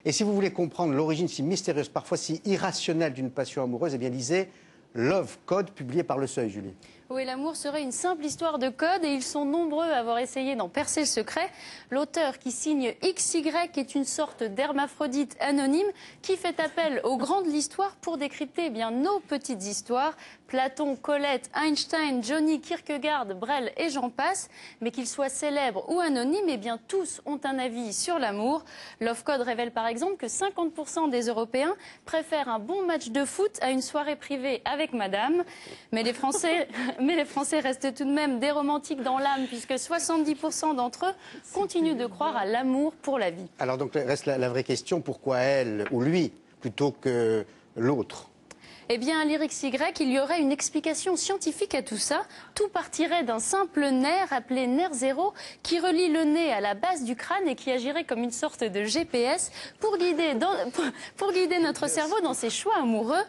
Et si vous voulez comprendre l'origine si mystérieuse, parfois si irrationnelle d'une passion amoureuse, eh bien lisez Love Code, publié par Le Seuil, Julie. Oui, l'amour serait une simple histoire de code et ils sont nombreux à avoir essayé d'en percer le secret. L'auteur qui signe XY est une sorte d'hermaphrodite anonyme qui fait appel aux grands de l'histoire pour décrypter nos petites histoires. Platon, Colette, Einstein, Johnny, Kierkegaard, Brel et j'en passe. Mais qu'ils soient célèbres ou anonymes, tous ont un avis sur l'amour. Love Code révèle par exemple que 50% des Européens préfèrent un bon match de foot à une soirée privée avec madame. Mais les Français restent tout de même des romantiques dans l'âme puisque 70% d'entre eux continuent de croire à l'amour pour la vie. Alors donc reste la vraie question, pourquoi elle ou lui plutôt que l'autre ? Eh bien, à l'IRXY, il y aurait une explication scientifique à tout ça. Tout partirait d'un simple nerf appelé nerf 0 qui relie le nez à la base du crâne et qui agirait comme une sorte de GPS pour guider notre cerveau dans ses choix amoureux.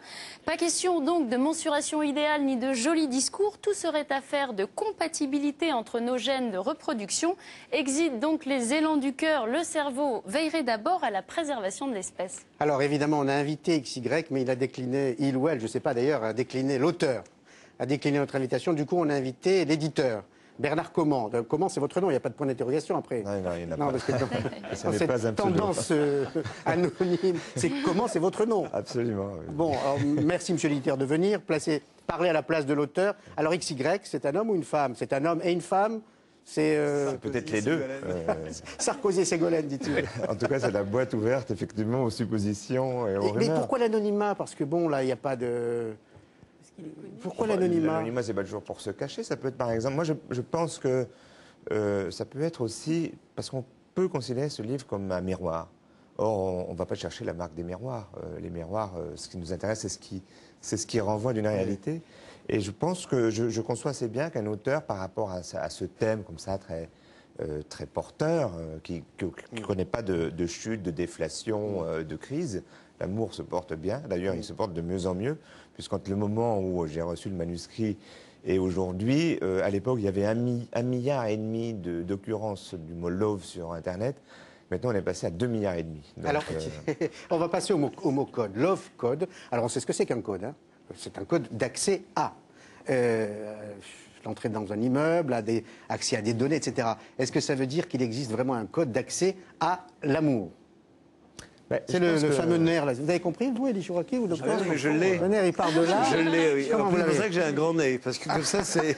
Pas question donc de mensuration idéale ni de jolis discours. Tout serait affaire de compatibilité entre nos gènes de reproduction. Exit donc les élans du cœur. Le cerveau veillerait d'abord à la préservation de l'espèce. Alors évidemment, on a invité XY, mais il a décliné, il ou elle, je ne sais pas d'ailleurs, a décliné l'auteur, a décliné notre invitation. Du coup, on a invité l'éditeur, Bernard Comment. Comment, c'est votre nom, il n'y a pas de point d'interrogation après. Non, il n'y en a pas. Parce que ça n'est pas un pseudo. Tendance anonyme, c'est comment, c'est votre nom. Absolument. Oui. Bon, alors, merci monsieur l'éditeur de venir, parler à la place de l'auteur. Alors XY, c'est un homme ou une femme? C'est un homme et une femme? C'est peut-être les deux. Sarkozy et Ségolène, dit-il. En tout cas, c'est la boîte ouverte, effectivement, aux suppositions et aux rumeurs. Mais pourquoi l'anonymat? Parce que bon, là, il n'y a pas de... Pourquoi l'anonymat? L'anonymat, c'est pas toujours pour se cacher. Ça peut être, par exemple, moi, je pense que ça peut être aussi parce qu'on peut considérer ce livre comme un miroir. Or, on ne va pas chercher la marque des miroirs. Les miroirs, ce qui nous intéresse, c'est ce qui renvoie d'une réalité. Et je pense que je conçois assez bien qu'un auteur, par rapport à ce thème comme ça, très porteur, qui ne connaît pas de chute, de déflation, de crise, l'amour se porte bien. D'ailleurs, il se porte de mieux en mieux, puisqu'entre le moment où j'ai reçu le manuscrit et aujourd'hui, à l'époque, il y avait 1,5 milliard d'occurrences du mot love sur Internet. Maintenant, on est passé à 2,5 milliards. Donc, alors, on va passer au mot code. Love code. Alors, on sait ce que c'est qu'un code, hein. C'est un code d'accès à l'entrée dans un immeuble, accès à des données, etc. Est-ce que ça veut dire qu'il existe vraiment un code d'accès à l'amour? C'est le fameux nerf, là. Vous avez compris, vous, Elie Chouraki, ou docteur? Oui, je l'ai. Le nerf, il part de là. Je l'ai, oui. Comment C'est pour ça que j'ai un grand nez, parce que comme ça, c'est...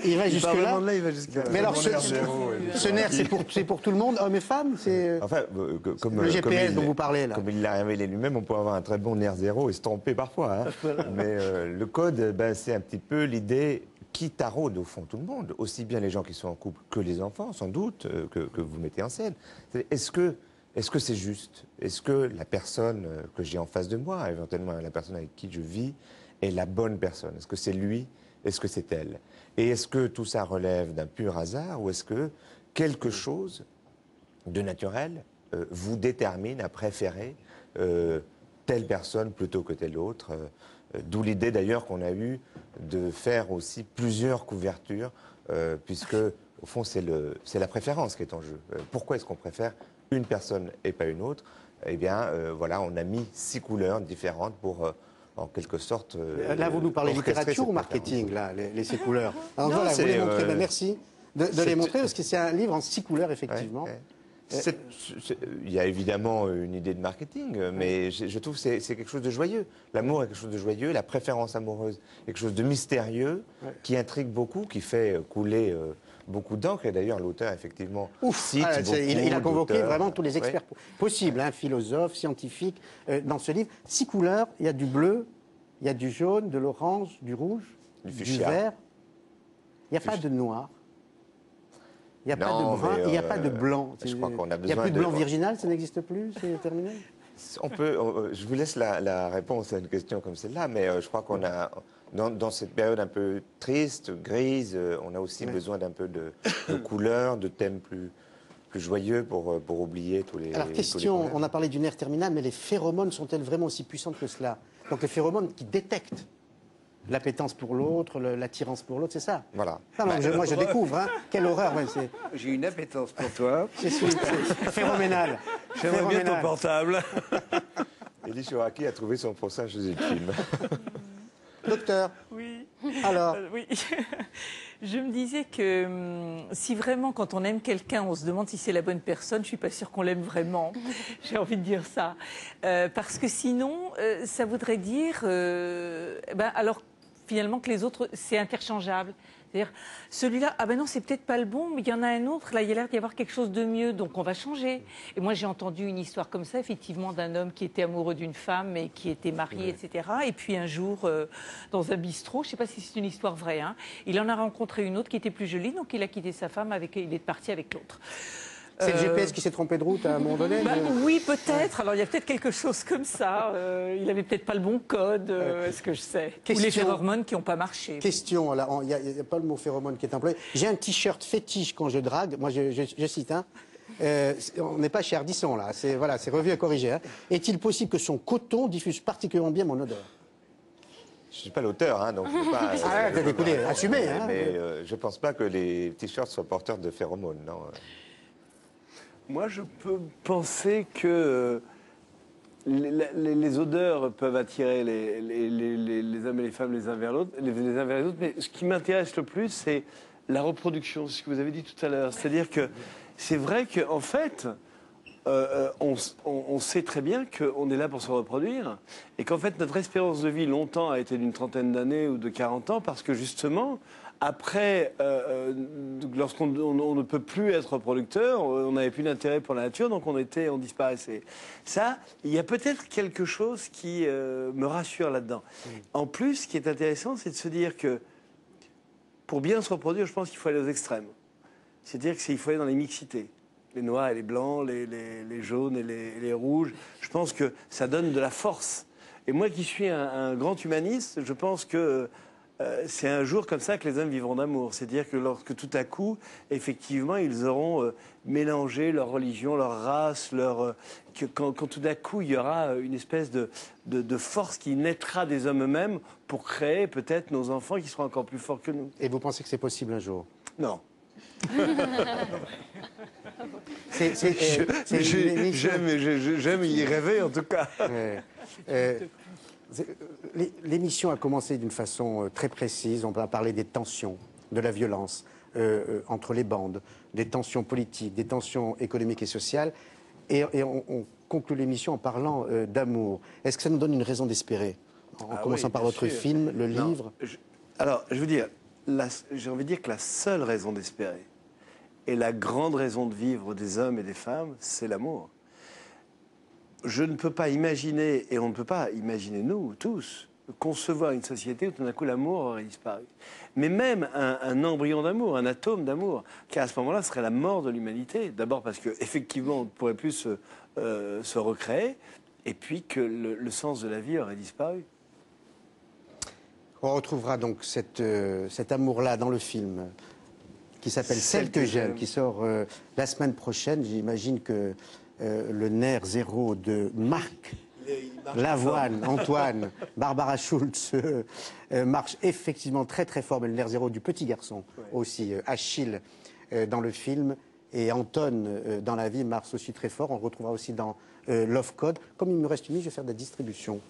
Il va jusque-là. Il va jusque-là. Mais alors, ce nerf, c'est pour tout le monde, hommes et femmes? Enfin, comme le GPS dont vous parlez, là. Comme il l'a révélé lui-même, on peut avoir un très bon nerf 0 et se tromper parfois. Hein. Mais le code, c'est un petit peu l'idée qui taraude au fond tout le monde, aussi bien les gens qui sont en couple que les enfants, sans doute, que vous mettez en scène. Est-ce que c'est juste? Est-ce que la personne que j'ai en face de moi, éventuellement la personne avec qui je vis, est la bonne personne? Est-ce que c'est lui? Est-ce que c'est elle? Et est-ce que tout ça relève d'un pur hasard ou est-ce que quelque chose de naturel vous détermine à préférer telle personne plutôt que telle autre? D'où l'idée d'ailleurs qu'on a eue de faire aussi plusieurs couvertures, puisque au fond c'est la préférence qui est en jeu. Pourquoi est-ce qu'on préfère une personne et pas une autre? Eh bien, voilà, on a mis 6 couleurs différentes pour, en quelque sorte... là, vous nous parlez littérature ou marketing, là, les 6 couleurs? Alors voilà, vous les montrez, merci de les montrer, parce que c'est un livre en 6 couleurs, effectivement. Ouais. Il y a évidemment une idée de marketing, mais je trouve que c'est quelque chose de joyeux. L'amour est quelque chose de joyeux, la préférence amoureuse est quelque chose de mystérieux, qui intrigue beaucoup, qui fait couler... beaucoup d'encre, et d'ailleurs l'auteur effectivement cite beaucoup il a convoqué vraiment tous les experts possibles, ouais. Philosophes, scientifiques, dans ce livre. 6 couleurs, il y a du bleu, il y a du jaune, de l'orange, du rouge, du vert. Il n'y a pas de noir. Il n'y a pas de brun, il n'y a pas de blanc. Je crois qu'on a besoin il n'y a plus de blanc virginal, ça n'existe plus, c'est terminé? Je vous laisse la réponse à une question comme celle-là, mais je crois qu'on a... Dans cette période un peu triste, grise, on a aussi besoin d'un peu de couleurs, de thèmes plus joyeux pour oublier tous les... Alors, question, on a parlé du nerf terminal, mais les phéromones sont-elles vraiment aussi puissantes que cela? Donc les phéromones qui détectent l'appétence pour l'autre, l'attirance pour l'autre, c'est ça. Voilà. Non, moi, je découvre. Hein. Quelle horreur. Ouais, J'ai une appétence pour toi. c'est phénoménal. J'aimerais bien ton portable. Elie Chouraqui a trouvé son prochain José de film. Docteur, Oui. alors, Oui. Je me disais que si vraiment, quand on aime quelqu'un, on se demande si c'est la bonne personne, je suis pas sûre qu'on l'aime vraiment. J'ai envie de dire ça. Parce que sinon, ça voudrait dire, alors finalement que les autres, c'est interchangeable. C'est-à-dire, celui-là, ah ben non, c'est peut-être pas le bon, mais il y en a un autre, là, il y a l'air d'y avoir quelque chose de mieux, donc on va changer. Et moi, j'ai entendu une histoire comme ça, effectivement, d'un homme qui était amoureux d'une femme et qui était marié, etc. Et puis un jour, dans un bistrot, je ne sais pas si c'est une histoire vraie, hein, il en a rencontré une autre qui était plus jolie, donc il a quitté sa femme, il est parti avec l'autre. c'est le GPS qui s'est trompé de route à un moment donné. Oui, peut-être. Alors, il y a peut-être quelque chose comme ça. Il avait peut-être pas le bon code, est-ce que je sais. Ou les phéromones qui n'ont pas marché. Question, il n'y a pas le mot phéromone qui est employé. J'ai un t-shirt fétiche quand je drague. Moi, je cite, hein. On n'est pas chez Ardisson, là. C'est revu et corrigé. Hein. Est-il possible que son coton diffuse particulièrement bien mon odeur? Je ne suis pas l'auteur, hein, donc je ne peux pas... écoutez, assumez. Hein. Mais je ne pense pas que les t-shirts soient porteurs de phéromones, non. Moi, je peux penser que les odeurs peuvent attirer les hommes et les femmes les uns vers l'autre, les uns vers les autres. Mais ce qui m'intéresse le plus, c'est la reproduction, c'est ce que vous avez dit tout à l'heure. C'est-à-dire que c'est vrai qu'en fait, on sait très bien qu'on est là pour se reproduire et qu'en fait, notre espérance de vie longtemps a été d'une trentaine d'années ou de 40 ans parce que justement, après, lorsqu'on ne peut plus être reproducteur, on n'avait plus d'intérêt pour la nature, donc on disparaissait. Ça, il y a peut-être quelque chose qui me rassure là-dedans. En plus, ce qui est intéressant, c'est de se dire que pour bien se reproduire, je pense qu'il faut aller aux extrêmes. C'est-à-dire qu'il faut aller dans les mixités. Les noirs et les blancs, les jaunes et les rouges. Je pense que ça donne de la force. Et moi qui suis un grand humaniste, je pense que c'est un jour comme ça que les hommes vivront d'amour. C'est-à-dire que lorsque tout à coup, effectivement, ils auront mélangé leur religion, leur race, quand tout à coup, il y aura une espèce de force qui naîtra des hommes eux-mêmes pour créer peut-être nos enfants qui seront encore plus forts que nous. Et vous pensez que c'est possible un jour? Non. J'aime y rêver, en tout cas. L'émission a commencé d'une façon très précise. On va parler des tensions, de la violence entre les bandes, des tensions politiques, des tensions économiques et sociales. Et on conclut l'émission en parlant d'amour. Est-ce que ça nous donne une raison d'espérer? En commençant par votre film, le livre. Alors, je veux dire, j'ai envie de dire que la seule raison d'espérer et la grande raison de vivre des hommes et des femmes, c'est l'amour. Je ne peux pas imaginer, et on ne peut pas imaginer, nous tous, concevoir une société où tout d'un coup l'amour aurait disparu. Mais même un embryon d'amour, un atome d'amour, qui à ce moment-là serait la mort de l'humanité. D'abord parce qu'effectivement on ne pourrait plus se recréer, et puis que le sens de la vie aurait disparu. On retrouvera donc cet amour-là dans le film qui s'appelle Celle que j'aime, qui sort la semaine prochaine. J'imagine que le nerf zéro de Marc Lavoine, Antoine, Barbara Schultz marche effectivement très très fort, mais le nerf zéro du petit garçon aussi, Achille dans le film, et Anton dans la vie marche aussi très fort. On le retrouvera aussi dans Love Code. Comme il me reste une minute, je vais faire de la distribution.